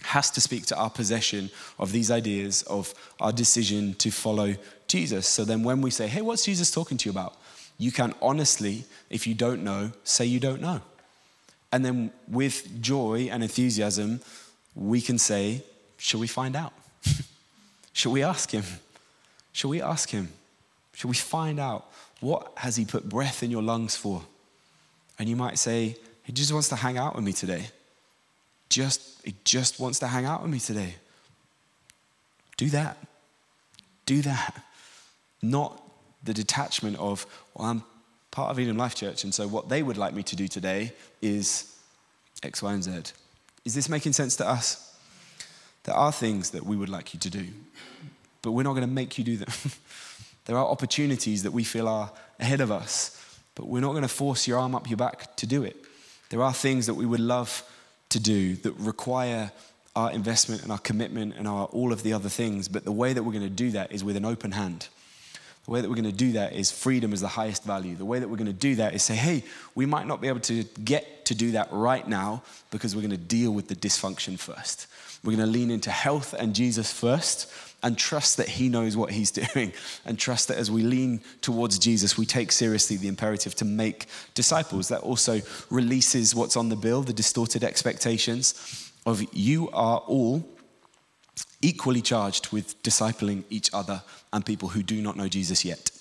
Has to speak to our possession of these ideas, of our decision to follow Jesus. So then when we say, hey, what's Jesus talking to you about? You can honestly, if you don't know, say you don't know. And then with joy and enthusiasm, we can say, shall we find out? Shall we ask him? Shall we ask him? Shall we find out what has he put breath in your lungs for? And you might say, he just wants to hang out with me today. He just wants to hang out with me today. Do that. Do that. Not the detachment of, well, I'm part of Eden Life Church, and so what they would like me to do today is X, Y, and Z. Is this making sense to us? There are things that we would like you to do, but we're not going to make you do them. There are opportunities that we feel are ahead of us, but we're not going to force your arm up your back to do it. There are things that we would love to do that require our investment and our commitment and all of the other things, but the way that we're going to do that is with an open hand. The way that we're going to do that is freedom is the highest value. The way that we're going to do that is say, hey, we might not be able to get to do that right now because we're going to deal with the dysfunction first. We're going to lean into health and Jesus first and trust that he knows what he's doing, and trust that as we lean towards Jesus, we take seriously the imperative to make disciples. That also releases what's on the bill, the distorted expectations of you are all equally charged with discipling each other and people who do not know Jesus yet.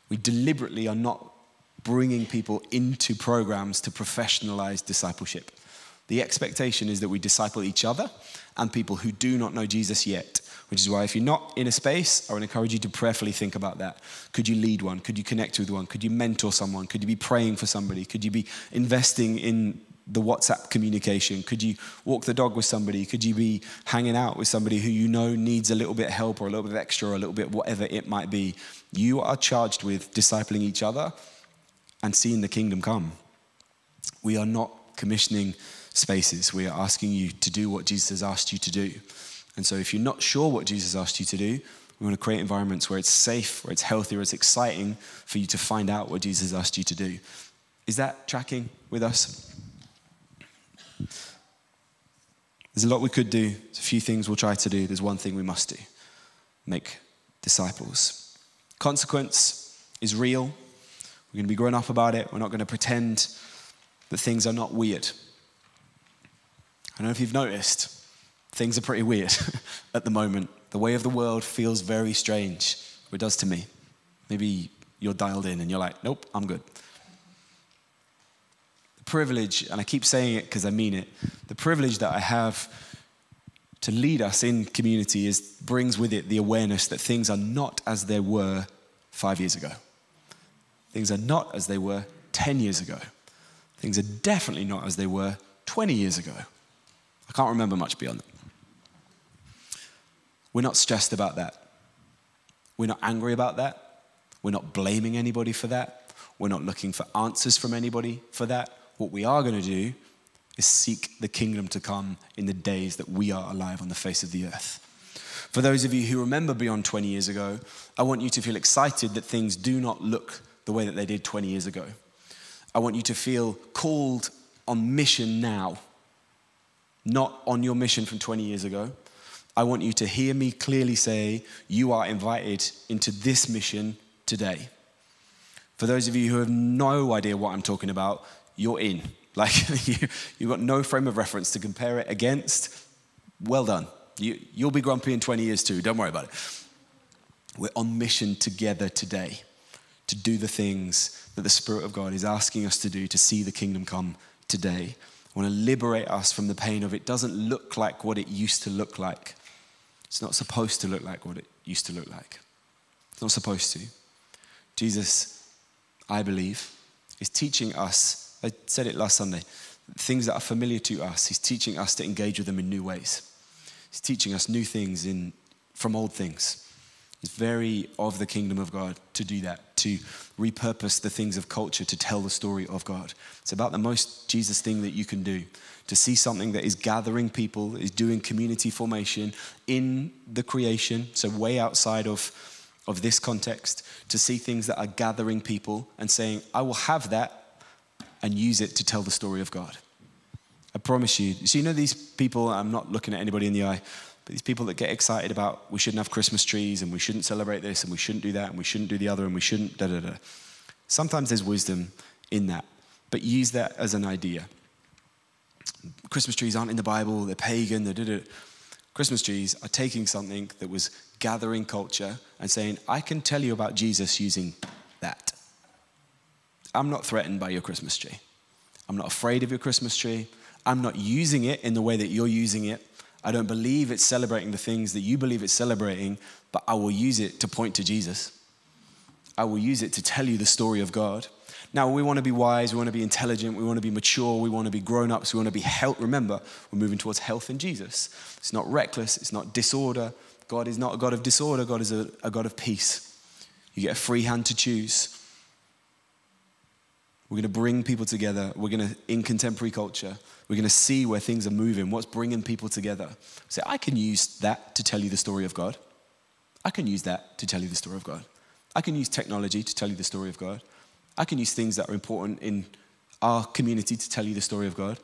We deliberately are not bringing people into programs to professionalize discipleship. The expectation is that we disciple each other and people who do not know Jesus yet. which is why if you're not in a space, I would encourage you to prayerfully think about that. Could you lead one? Could you connect with one? Could you mentor someone? Could you be praying for somebody? Could you be investing in the WhatsApp communication? Could you walk the dog with somebody? Could you be hanging out with somebody who you know needs a little bit of help or a little bit of extra or a little bit whatever it might be? You are charged with discipling each other and seeing the kingdom come. We are not commissioning spaces. We are asking you to do what Jesus has asked you to do. And so if you're not sure what Jesus asked you to do, we want to create environments where it's safe, where it's healthy, where it's exciting for you to find out what Jesus has asked you to do. Is that tracking with us? There's a lot we could do. There's a few things we'll try to do. There's one thing we must do. Make disciples. Consequence is real. We're going to be grown up about it. We're not going to pretend that things are not weird. I don't know if you've noticed, things are pretty weird at the moment. The way of the world feels very strange. It does to me. Maybe you're dialed in and you're like, nope, I'm good. The privilege, and I keep saying it because I mean it, the privilege that I have to lead us in community brings with it the awareness that things are not as they were 5 years ago. Things are not as they were 10 years ago. Things are definitely not as they were 20 years ago. I can't remember much beyond that. We're not stressed about that. We're not angry about that. We're not blaming anybody for that. We're not looking for answers from anybody for that. What we are going to do is seek the kingdom to come in the days that we are alive on the face of the earth. For those of you who remember beyond 20 years ago, I want you to feel excited that things do not look the way that they did 20 years ago. I want you to feel called on mission now, not on your mission from 20 years ago. I want you to hear me clearly say, you are invited into this mission today. For those of you who have no idea what I'm talking about, you're in. Like, you've got no frame of reference to compare it against. Well done. You'll be grumpy in 20 years too. Don't worry about it. We're on mission together today to do the things that the Spirit of God is asking us to do to see the kingdom come today. I want to liberate us from the pain of it doesn't look like what it used to look like. It's not supposed to look like what it used to look like. It's not supposed to. Jesus, I believe, is teaching us, I said it last Sunday, things that are familiar to us. He's teaching us to engage with them in new ways. He's teaching us new things from old things. It's very of the kingdom of God to do that, to repurpose the things of culture to tell the story of God. It's about the most Jesus thing that you can do, to see something that is gathering people, is doing community formation in the creation, so way outside of this context, to see things that are gathering people and saying, I will have that and use it to tell the story of God. I promise you. So you know these people, I'm not looking at anybody in the eye, but these people that get excited about we shouldn't have Christmas trees and we shouldn't celebrate this and we shouldn't do that and we shouldn't do the other and we shouldn't da-da-da. Sometimes there's wisdom in that, but use that as an idea. Christmas trees aren't in the Bible, they're pagan, they're da-da-da. Christmas trees are taking something that was gathering culture and saying, I can tell you about Jesus using that. I'm not threatened by your Christmas tree. I'm not afraid of your Christmas tree. I'm not using it in the way that you're using it. I don't believe it's celebrating the things that you believe it's celebrating, but I will use it to point to Jesus. I will use it to tell you the story of God. Now, we want to be wise, we want to be intelligent, we want to be mature, we want to be grown-ups, we want to be health. Remember, we're moving towards health in Jesus. It's not reckless, it's not disorder. God is not a God of disorder, God is a God of peace. You get a free hand to choose. We're going to bring people together. We're going to, in contemporary culture, we're going to see where things are moving, what's bringing people together. Say, I can use that to tell you the story of God. I can use that to tell you the story of God. I can use technology to tell you the story of God. I can use things that are important in our community to tell you the story of God.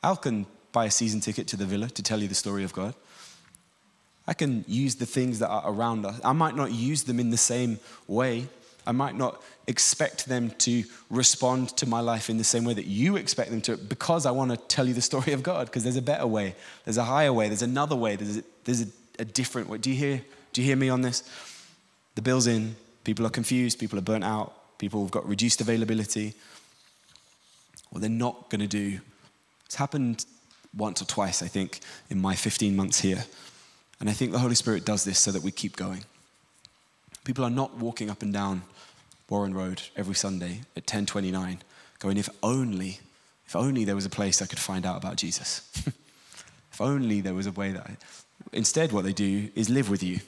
I can buy a season ticket to the villa to tell you the story of God. I can use the things that are around us. I might not use them in the same way. I might not expect them to respond to my life in the same way that you expect them to, because I want to tell you the story of God, because there's a better way, there's a higher way, there's another way, there's a different way. Do you hear me on this? The bill's in, people are confused, people are burnt out, people have got reduced availability. What they're not going to do, it's happened once or twice, I think, in my 15 months here. And I think the Holy Spirit does this so that we keep going. People are not walking up and down Warren Road every Sunday at 10:29 going, if only there was a place I could find out about Jesus. If only there was a way that Instead, what they do is live with you.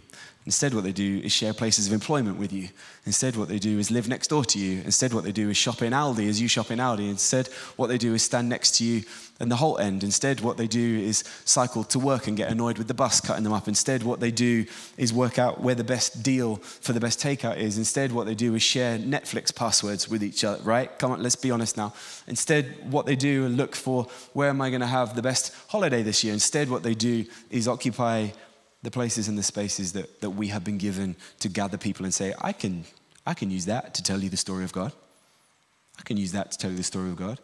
Instead, what they do is share places of employment with you. Instead, what they do is live next door to you. Instead, what they do is shop in Aldi as you shop in Aldi. Instead, what they do is stand next to you in the Holt End. Instead, what they do is cycle to work and get annoyed with the bus cutting them up. Instead, what they do is work out where the best deal for the best takeout is. Instead, what they do is share Netflix passwords with each other, right? Come on, let's be honest now. Instead, what they do is look for, where am I going to have the best holiday this year? Instead, what they do is occupy the places and the spaces that we have been given to gather people and say, I can use that to tell you the story of God. I can use that to tell you the story of God.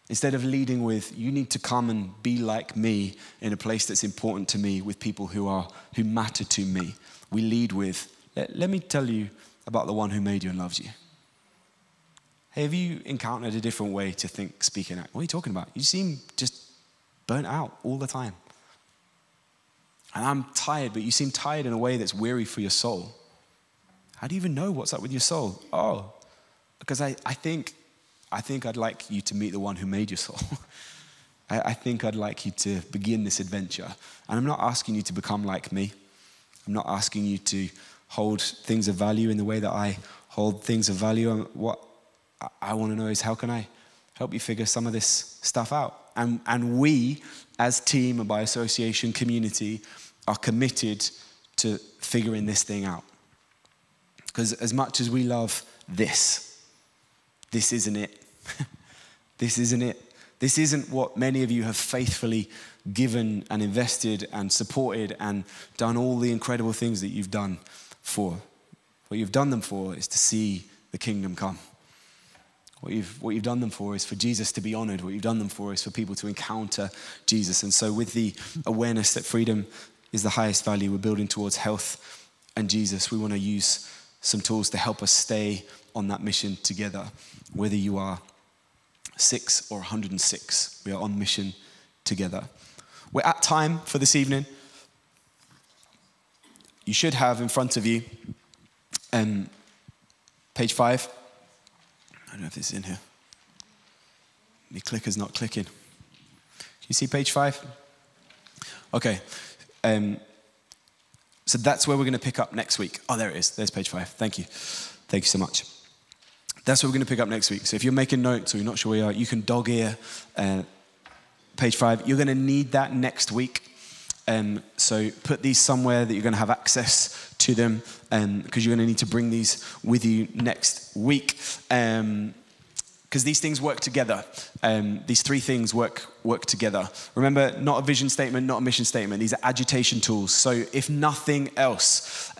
Instead of leading with, you need to come and be like me in a place that's important to me with people who matter to me. We lead with, let me tell you about the one who made you and loves you. Hey, have you encountered a different way to think, speak, and act? What are you talking about? You seem just burnt out all the time. And I'm tired, but you seem tired in a way that's weary for your soul. How do you even know what's up with your soul? Oh, because I think I'd like you to meet the one who made your soul. I think I'd like you to begin this adventure. And I'm not asking you to become like me. I'm not asking you to hold things of value in the way that I hold things of value. What I want to know is, how can I help you figure some of this stuff out? And we, as team and by association community, are committed to figuring this thing out. Because as much as we love this isn't it. This isn't it. This isn't what many of you have faithfully given and invested and supported and done all the incredible things that you've done for. What you've done them for is to see the kingdom come. What you've done them for is for Jesus to be honored. What you've done them for is for people to encounter Jesus. And so with the awareness that freedom is the highest value, we're building towards health and Jesus. We want to use some tools to help us stay on that mission together. Whether you are 6 or 106, we are on mission together. We're at time for this evening. You should have in front of you page 5. I don't know if this is in here. The clicker's not clicking. Can you see page 5? Okay. So that's where we're going to pick up next week. Oh, there it is. There's page 5. Thank you. Thank you so much. That's what we're going to pick up next week. So if you're making notes or you're not sure where you are, you can dog ear page 5. You're going to need that next week. So put these somewhere that you're going to have access to them, because you're going to need to bring these with you next week. Because these things work together. These 3 things work together. Remember, not a vision statement, not a mission statement. These are agitation tools. So if nothing else,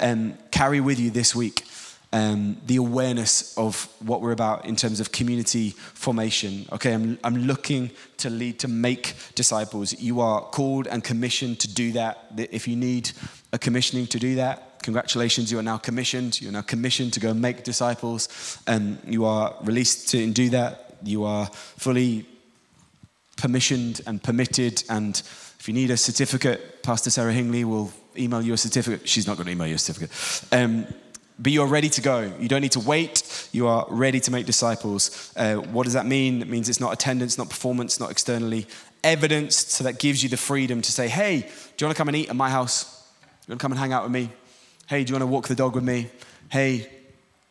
carry with you this week the awareness of what we're about in terms of community formation. Okay, I'm looking to lead, to make disciples. You are called and commissioned to do that. If you need a commissioning to do that, congratulations, you are now commissioned. You're now commissioned to go and make disciples. You are released to do that. You are fully permissioned and permitted. And if you need a certificate, Pastor Sarah Hingley will email you a certificate. She's not going to email you a certificate. But you are ready to go. You don't need to wait. You are ready to make disciples. What does that mean? It means it's not attendance, not performance, not externally evidenced. So that gives you the freedom to say, hey, do you want to come and eat at my house? Do you want to come and hang out with me? Hey, do you want to walk the dog with me? Hey,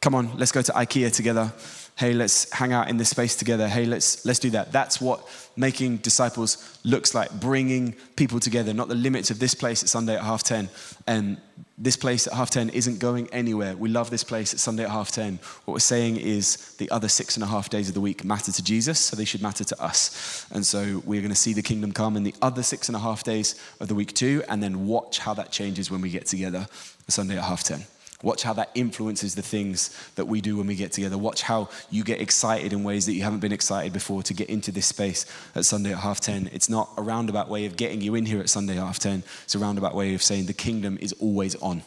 come on, let's go to IKEA together. Hey, let's hang out in this space together. Hey, let's do that. That's what making disciples looks like, bringing people together, not the limits of this place at Sunday at 10:30. And this place at 10:30 isn't going anywhere. We love this place at Sunday at 10:30. What we're saying is the other 6.5 days of the week matter to Jesus, so they should matter to us. And so we're going to see the kingdom come in the other 6.5 days of the week too, and then watch how that changes when we get together at Sunday at 10:30. Watch how that influences the things that we do when we get together. Watch how you get excited in ways that you haven't been excited before to get into this space at Sunday at 10:30. It's not a roundabout way of getting you in here at Sunday at 10:30. It's a roundabout way of saying the kingdom is always on.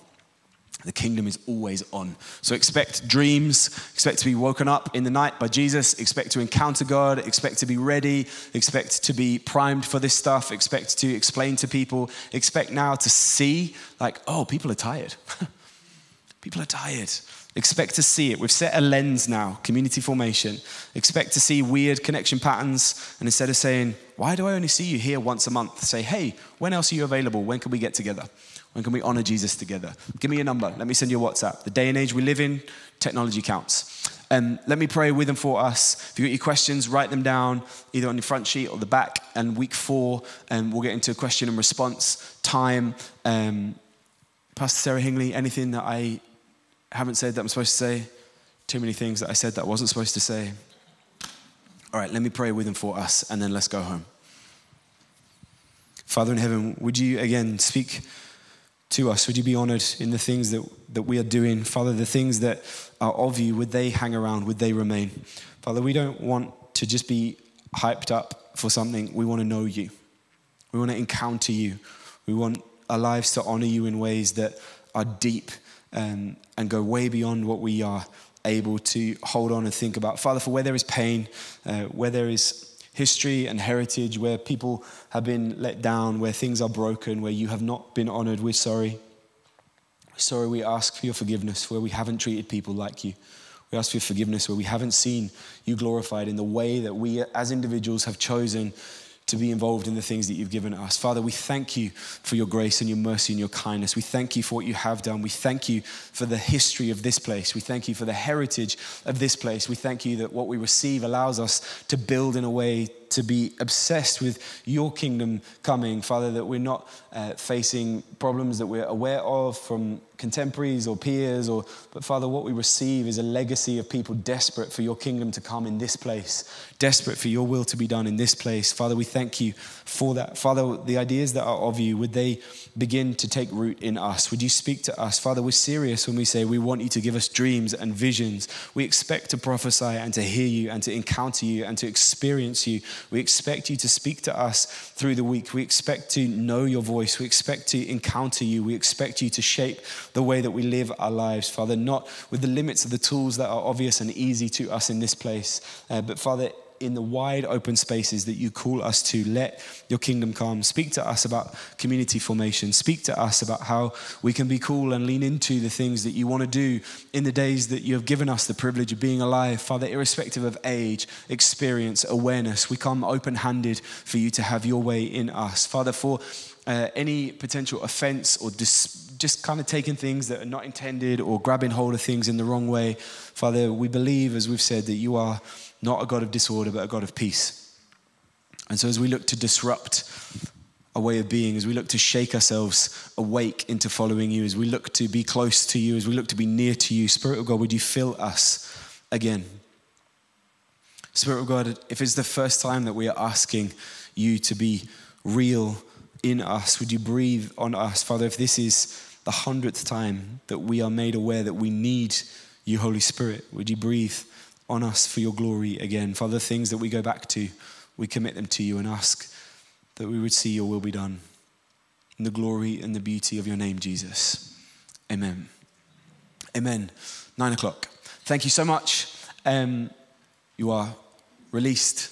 The kingdom is always on. So expect dreams, expect to be woken up in the night by Jesus, expect to encounter God, expect to be ready, expect to be primed for this stuff, expect to explain to people, expect now to see like, oh, people are tired. People are tired. Expect to see it. We've set a lens now, community formation. Expect to see weird connection patterns. And instead of saying, why do I only see you here once a month? Say, hey, when else are you available? When can we get together? When can we honor Jesus together? Give me your number. Let me send you a WhatsApp. The day and age we live in, technology counts. Let me pray with and for us. If you've got your questions, write them down either on your front sheet or the back. And week 4, we'll get into a question and response time. Pastor Sarah Hingley, anything that I haven't said that I'm supposed to say? Too many things that I said that I wasn't supposed to say. All right, let me pray with and for us, and then let's go home. Father in heaven, would you again speak to us? Would you be honored in the things that we are doing? Father, the things that are of you, would they hang around? Would they remain? Father, we don't want to just be hyped up for something. We want to know you. We want to encounter you. We want our lives to honor you in ways that are deep and go way beyond what we are able to hold on and think about. Father, for where there is pain, where there is history and heritage, where people have been let down, where things are broken, where you have not been honored, we're sorry. We're sorry, we ask for your forgiveness where we haven't treated people like you. We ask for your forgiveness where we haven't seen you glorified in the way that we as individuals have chosen to be involved in the things that you've given us. Father, we thank you for your grace and your mercy and your kindness. We thank you for what you have done. We thank you for the history of this place. We thank you for the heritage of this place. We thank you that what we receive allows us to build in a way to be obsessed with your kingdom coming. Father, that we're not facing problems that we're aware of from contemporaries or peers, but Father, what we receive is a legacy of people desperate for your kingdom to come in this place, desperate for your will to be done in this place. Father, we thank you for that. Father, the ideas that are of you, would they begin to take root in us? Would you speak to us? Father, we're serious when we say we want you to give us dreams and visions. We expect to prophesy and to hear you and to encounter you and to experience you. We expect you to speak to us through the week. We expect to know your voice. We expect to encounter you. We expect you to shape the way that we live our lives, Father, not with the limits of the tools that are obvious and easy to us in this place, but Father, in the wide open spaces that you call us to, let your kingdom come. Speak to us about community formation. Speak to us about how we can be cool and lean into the things that you want to do in the days that you have given us the privilege of being alive. Father, irrespective of age, experience, awareness, we come open-handed for you to have your way in us. Father, for any potential offense or just kind of taking things that are not intended or grabbing hold of things in the wrong way, Father, we believe, as we've said, that you are not a God of disorder, but a God of peace. And so as we look to disrupt a way of being, as we look to shake ourselves awake into following you, as we look to be close to you, as we look to be near to you, Spirit of God, would you fill us again? Spirit of God, if it's the first time that we are asking you to be real in us, would you breathe on us? Father, if this is the 100th time that we are made aware that we need you, Holy Spirit, would you breathe on us for your glory again? Father, things that we go back to, we commit them to you and ask that we would see your will be done in the glory and the beauty of your name, Jesus. Amen. Amen. 9:00. Thank you so much. You are released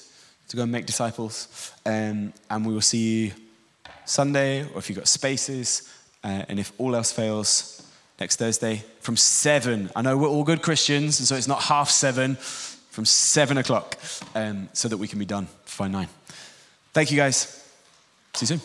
to go and make disciples, and we will see you Sunday, or if you've got spaces, and if all else fails, next Thursday from 7. I know we're all good Christians, and so it's not 7:30, from 7:00, so that we can be done by 9. Thank you, guys. See you soon.